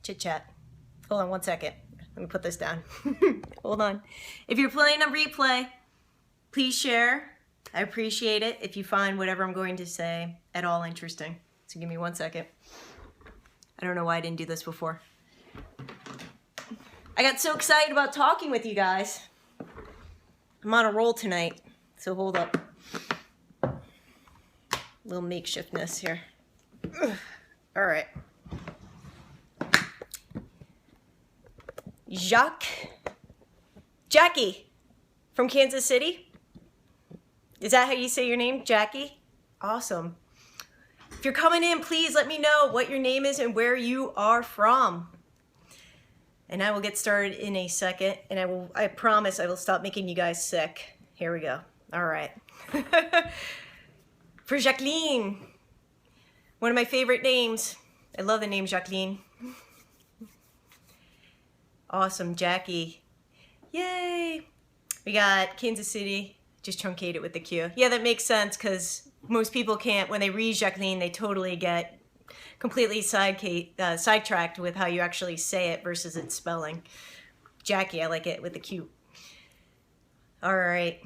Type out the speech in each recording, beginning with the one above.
chit chat. Hold on one second. Let me put this down. Hold on. If you're playing a replay, please share. I appreciate it if you find whatever I'm going to say at all interesting. So give me 1 second. I don't know why I didn't do this before. I got so excited about talking with you guys. I'm on a roll tonight, so hold up. Little makeshiftness here. Ugh. All right. Jackie from Kansas City. Is that how you say your name, Jackie? Awesome. If you're coming in, please let me know what your name is and where you are from. And I will get started in a second, and I promise I will stop making you guys sick. Here we go. All right. For Jacqueline, one of my favorite names. I love the name Jacqueline. Awesome, Jackie. Yay. We got Kansas City, just truncate it with the Q. Yeah, that makes sense because most people can't, when they read Jacqueline, they totally get completely sidetracked with how you actually say it versus its spelling. Jackie, I like it with the Q. All right.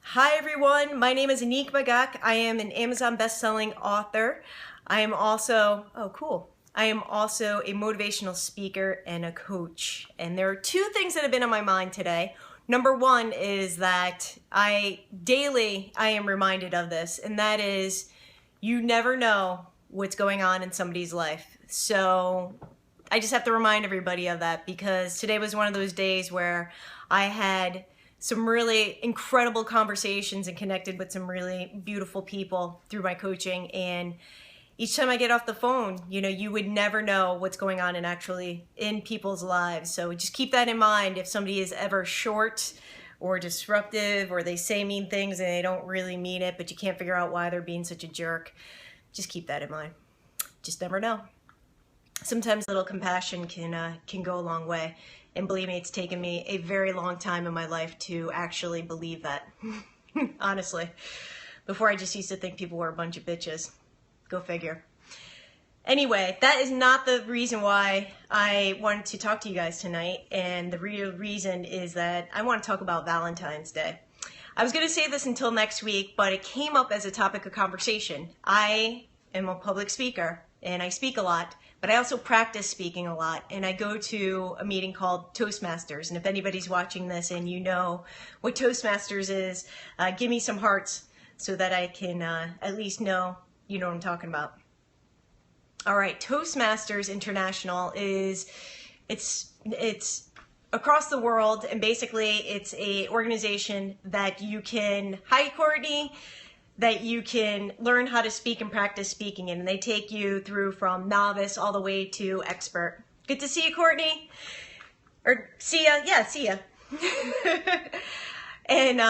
Hi, everyone. My name is AnnickMagac. I am an Amazon best-selling author. I am also, oh, cool. I am also a motivational speaker and a coach. And there are two things that have been on my mind today. Number one is that daily I am reminded of this, and that is you never know what's going on in somebody's life. So I just have to remind everybody of that because today was one of those days where I had some really incredible conversations and connected with some really beautiful people through my coaching. And each time I get off the phone, you know, you would never know what's going on in people's lives. So just keep that in mind. If somebody is ever short or disruptive or they say mean things and they don't really mean it, but you can't figure out why they're being such a jerk, just keep that in mind. Just never know. Sometimes a little compassion can go a long way. And believe me, it's taken me a very long time in my life to actually believe that. Honestly. Before I just used to think people were a bunch of bitches. Go figure. Anyway, that is not the reason why I wanted to talk to you guys tonight. And the real reason is that I want to talk about Valentine's Day. I was going to say this until next week, but it came up as a topic of conversation. I am a public speaker and I speak a lot, but I also practice speaking a lot. And I go to a meeting called Toastmasters. And if anybody's watching this and you know what Toastmasters is, give me some hearts so that I can at least know you know what I'm talking about. All right, Toastmasters International it's across the world, and basically it's a organization that you can, hi Courtney, that you can learn how to speak and practice speaking in, and they take you through from novice all the way to expert. Good to see you, Courtney. Or see ya, yeah, see ya. And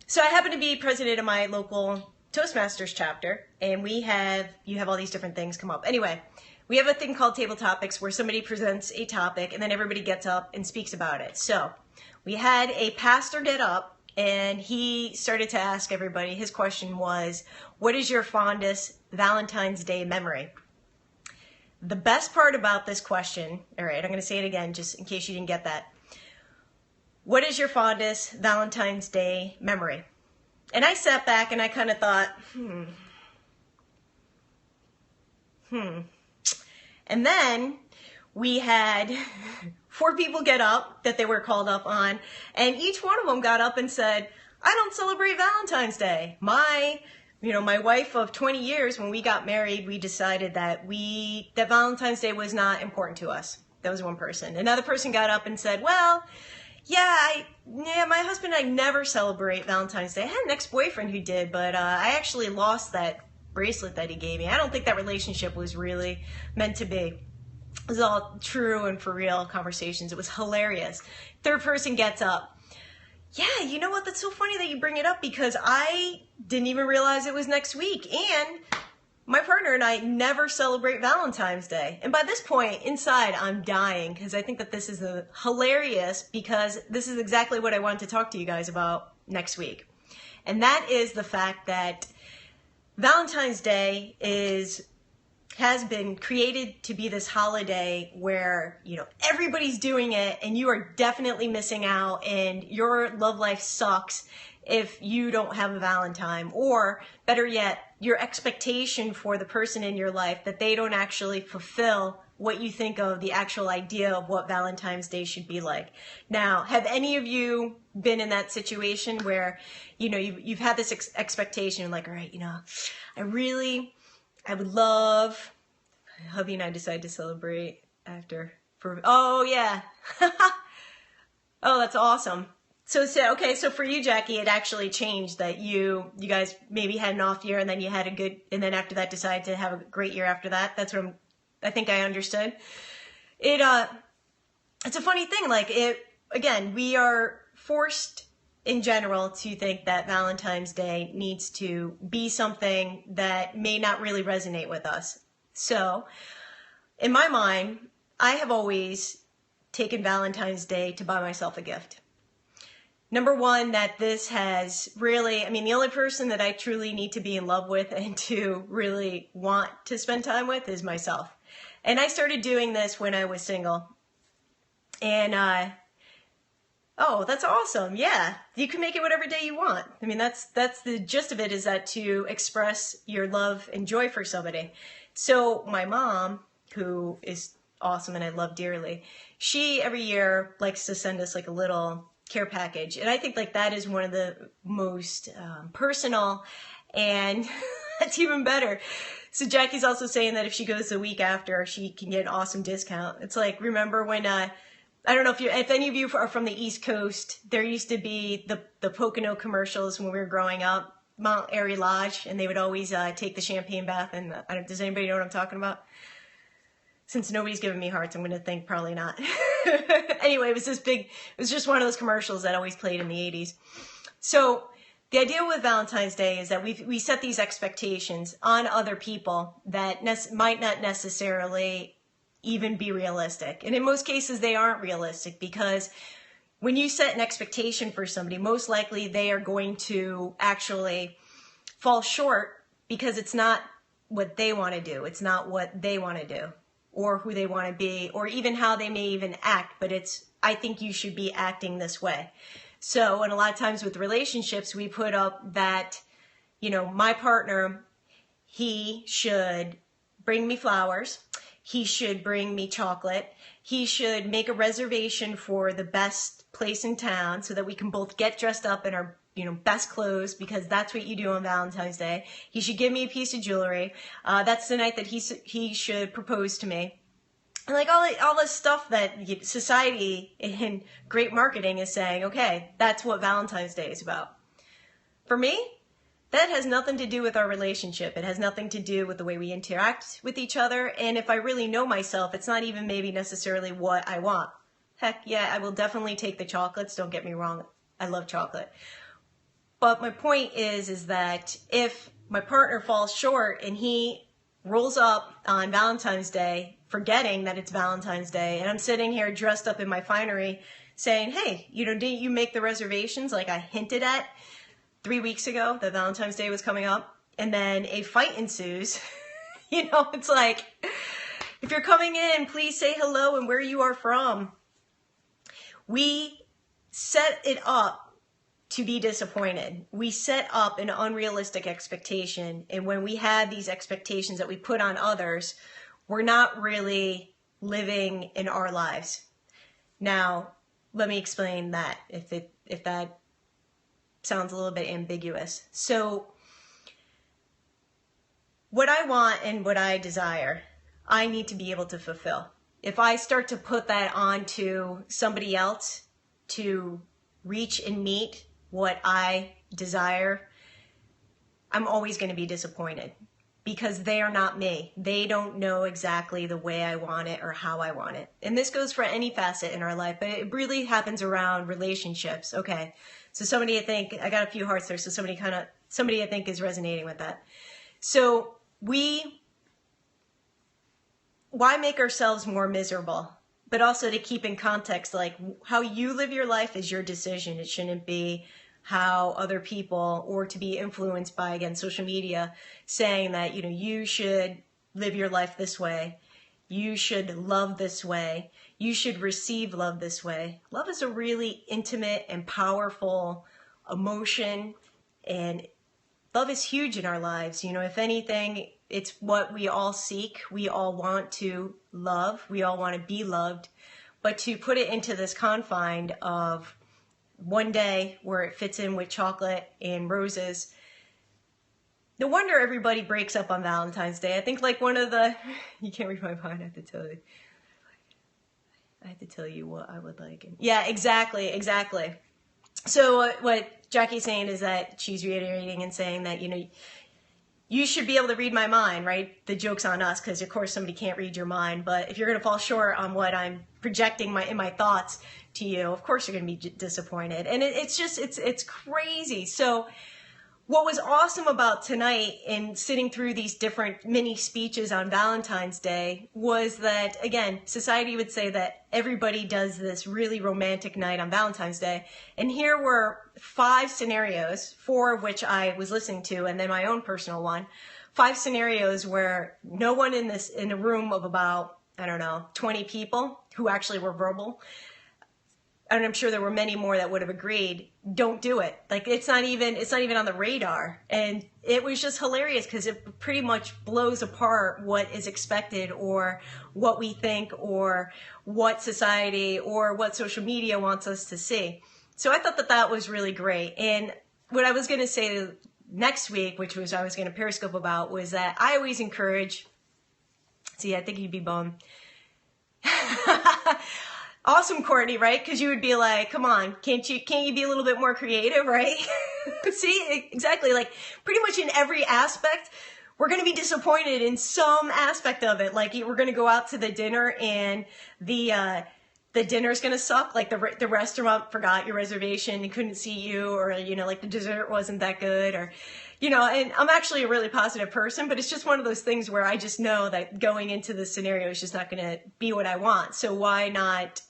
so I happen to be president of my local Toastmasters chapter, and you have all these different things come up. Anyway, we have a thing called Table Topics where somebody presents a topic and then everybody gets up and speaks about it. So we had a pastor get up and he started to ask everybody, his question was, what is your fondest Valentine's Day memory? The best part about this question, all right, I'm going to say it again just in case you didn't get that. What is your fondest Valentine's Day memory? And I sat back and I kind of thought, And then we had 4 people get up that they were called up on, and each one of them got up and said, I don't celebrate Valentine's Day. My wife of 20 years, when we got married, we decided that Valentine's Day was not important to us. That was one person. Another person got up and said, well, yeah, my husband and I never celebrate Valentine's Day. I had an ex-boyfriend who did, but I actually lost that bracelet that he gave me. I don't think that relationship was really meant to be. It was all true and for real conversations. It was hilarious. Third person gets up. Yeah, you know what? That's so funny that you bring it up because I didn't even realize it was next week. And my partner and I never celebrate Valentine's Day. And by this point, inside, I'm dying because I think that this is hilarious because this is exactly what I wanted to talk to you guys about next week. And that is the fact that Valentine's Day is has been created to be this holiday where, you know, everybody's doing it and you are definitely missing out and your love life sucks if you don't have a Valentine, or better yet, your expectation for the person in your life that they don't actually fulfill what you think of the actual idea of what Valentine's Day should be like. Now, have any of you been in that situation where, you know, you've had this expectation, like, all right, you know, I would love, hubby and I decided to celebrate after, oh yeah. Oh, that's awesome. So okay, so for you, Jackie, it actually changed that you guys maybe had an off year and then you had a good, and then after that decided to have a great year after that. That's what I think I understood. It's a funny thing, like again, we are forced in general to think that Valentine's Day needs to be something that may not really resonate with us. So in my mind, I have always taken Valentine's Day to buy myself a gift. Number one, that this has really, I mean, the only person that I truly need to be in love with and to really want to spend time with is myself. And I started doing this when I was single. And, oh, that's awesome. Yeah, you can make it whatever day you want. I mean, that's the gist of it, is that to express your love and joy for somebody. So my mom, who is awesome and I love dearly, she every year likes to send us like a little care package. And I think like that is one of the most personal, and that's even better. So Jackie's also saying that if she goes the week after, she can get an awesome discount. It's like, remember when, I don't know if any of you are from the East Coast, there used to be the Pocono commercials when we were growing up, Mount Airy Lodge, and they would always take the champagne bath. And does anybody know what I'm talking about? Since nobody's giving me hearts, I'm going to think probably not. Anyway, it was just one of those commercials that always played in the 80s. So the idea with Valentine's Day is that we set these expectations on other people that might not necessarily even be realistic. And in most cases, they aren't realistic, because when you set an expectation for somebody, most likely they are going to actually fall short because it's not what they want to do. It's not what they want to do, or who they want to be, or even how they may even act, but it's, I think you should be acting this way. So, and a lot of times with relationships, we put up that, you know, my partner, he should bring me flowers, he should bring me chocolate, he should make a reservation for the best place in town so that we can both get dressed up in our, you know, best clothes, because that's what you do on Valentine's Day. He should give me a piece of jewelry. That's the night that he should propose to me. And like all this stuff that society and great marketing is saying, okay, that's what Valentine's Day is about. For me, that has nothing to do with our relationship. It has nothing to do with the way we interact with each other. And if I really know myself, it's not even maybe necessarily what I want. Heck yeah, I will definitely take the chocolates. Don't get me wrong. I love chocolate. But my point is that if my partner falls short and he rolls up on Valentine's Day, forgetting that it's Valentine's Day, and I'm sitting here dressed up in my finery saying, hey, you know, didn't you make the reservations like I hinted at 3 weeks ago that Valentine's Day was coming up? And then a fight ensues. You know, it's like, if you're coming in, please say hello and where you are from. We set it up to be disappointed. We set up an unrealistic expectation, and when we have these expectations that we put on others, we're not really living in our lives. Now, let me explain that if that sounds a little bit ambiguous. So, what I want and what I desire, I need to be able to fulfill. If I start to put that onto somebody else to reach and meet what I desire, I'm always going to be disappointed, because they are not me. They don't know exactly the way I want it or how I want it. And this goes for any facet in our life, but it really happens around relationships. Okay, so somebody, I think, I got a few hearts there, so somebody I think is resonating with that. So why make ourselves more miserable? But also to keep in context, like, how you live your life is your decision. It shouldn't be how other people, or to be influenced by, again, social media, saying that, you know, you should live your life this way. You should love this way. You should receive love this way. Love is a really intimate and powerful emotion, and love is huge in our lives. You know, if anything, it's what we all seek. We all want to love. We all want to be loved. But to put it into this confine of one day where it fits in with chocolate and roses, no wonder everybody breaks up on Valentine's Day. I think like one of the, you can't read my mind, I have to tell you. I have to tell you what I would like. Yeah, exactly. So what Jackie's saying is that she's reiterating and saying that, you know, you should be able to read my mind, right? The joke's on us because, of course, somebody can't read your mind. But if you're going to fall short on what I'm projecting in my thoughts to you, of course you're going to be disappointed. And it's crazy. So what was awesome about tonight in sitting through these different mini speeches on Valentine's Day was that, again, society would say that everybody does this really romantic night on Valentine's Day. And here were 5 scenarios, 4 of which I was listening to, and then my own personal one. 5 scenarios where no one in a room of about, I don't know, 20 people who actually were verbal, and I'm sure there were many more that would have agreed, don't do it. Like, it's not even on the radar. And it was just hilarious because it pretty much blows apart what is expected or what we think or what society or what social media wants us to see. So I thought that that was really great. And what I was going to say next week, which was I was going to Periscope about, was that I always encourage, see, I think you'd be bummed. Awesome, Courtney, right? Because you would be like, come on, can't you be a little bit more creative, right? See, exactly. Like, pretty much in every aspect, we're going to be disappointed in some aspect of it. Like, we're going to go out to the dinner and the dinner's going to suck. Like, the restaurant forgot your reservation and couldn't see you, or, you know, like the dessert wasn't that good, or, you know, and I'm actually a really positive person, but it's just one of those things where I just know that going into this scenario is just not going to be what I want. So why not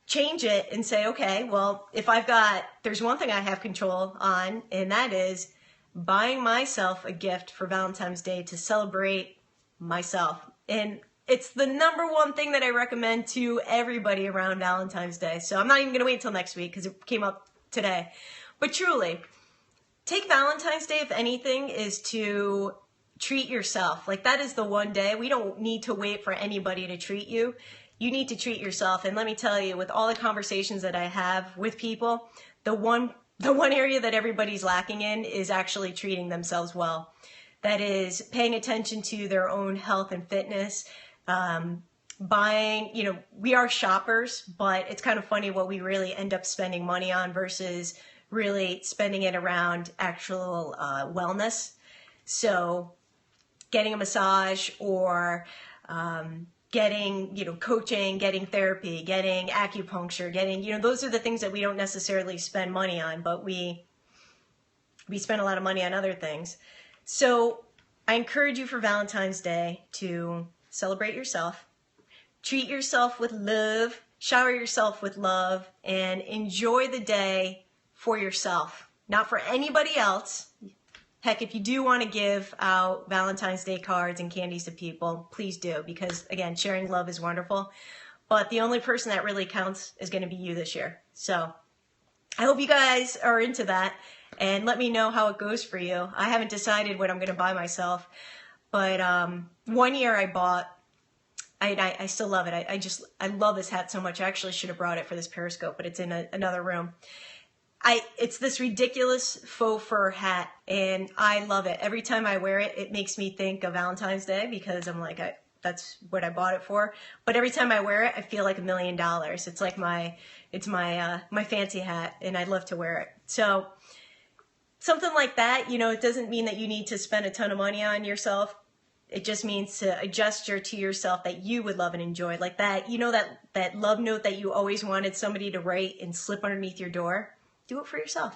change it and say, okay, well, if there's one thing I have control on, and that is buying myself a gift for Valentine's Day to celebrate myself. And it's the #1 thing that I recommend to everybody around Valentine's Day. So I'm not even going to wait until next week because it came up today. But truly, take Valentine's Day, if anything, is to treat yourself. Like, that is the one day. We don't need to wait for anybody to treat you. You need to treat yourself. And let me tell you, with all the conversations that I have with people, the one area that everybody's lacking in is actually treating themselves well. That is paying attention to their own health and fitness, buying, you know, we are shoppers, but it's kind of funny what we really end up spending money on versus really spending it around actual wellness. So getting a massage or getting, you know, coaching, getting therapy, getting acupuncture, getting, you know, those are the things that we don't necessarily spend money on, but we spend a lot of money on other things. So I encourage you for Valentine's Day to celebrate yourself, treat yourself with love, shower yourself with love, and enjoy the day for yourself, not for anybody else. Heck, if you do want to give out Valentine's Day cards and candies to people, please do, because, again, sharing love is wonderful. But the only person that really counts is going to be you this year. So I hope you guys are into that, and let me know how it goes for you. I haven't decided what I'm going to buy myself, but one year I bought, I still love it. I love this hat so much. I actually should have brought it for this Periscope, but it's in another room. It's this ridiculous faux fur hat, and I love it. Every time I wear it, it makes me think of Valentine's Day because I'm like, that's what I bought it for. But every time I wear it, I feel like $1 million. It's like my fancy hat, and I love to wear it. So something like that, you know, it doesn't mean that you need to spend a ton of money on yourself. It just means a gesture to yourself that you would love and enjoy. Like that, you know, that love note that you always wanted somebody to write and slip underneath your door. Do it for yourself.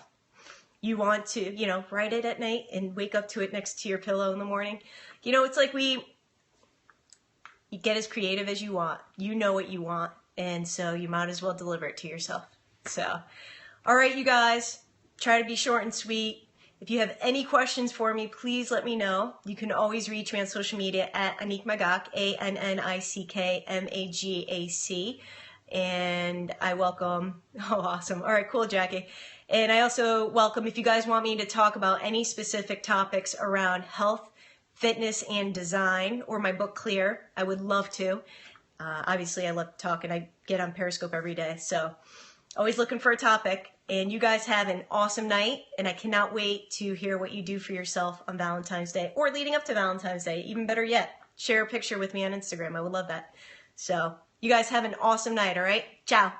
You want to, you know, write it at night and wake up to it next to your pillow in the morning. You know, it's like you get as creative as you want. You know what you want, and so you might as well deliver it to yourself. So, all right, you guys, try to be short and sweet. If you have any questions for me, please let me know. You can always reach me on social media at AnnickMagac, AnnickMagac. And I welcome, oh, awesome. All right, cool, Jackie. And I also welcome, if you guys want me to talk about any specific topics around health, fitness, and design, or my book Clear, I would love to. Obviously, I love to talk, and I get on Periscope every day. So always looking for a topic. And you guys have an awesome night, and I cannot wait to hear what you do for yourself on Valentine's Day, or leading up to Valentine's Day. Even better yet, share a picture with me on Instagram. I would love that. So you guys have an awesome night, all right? Ciao.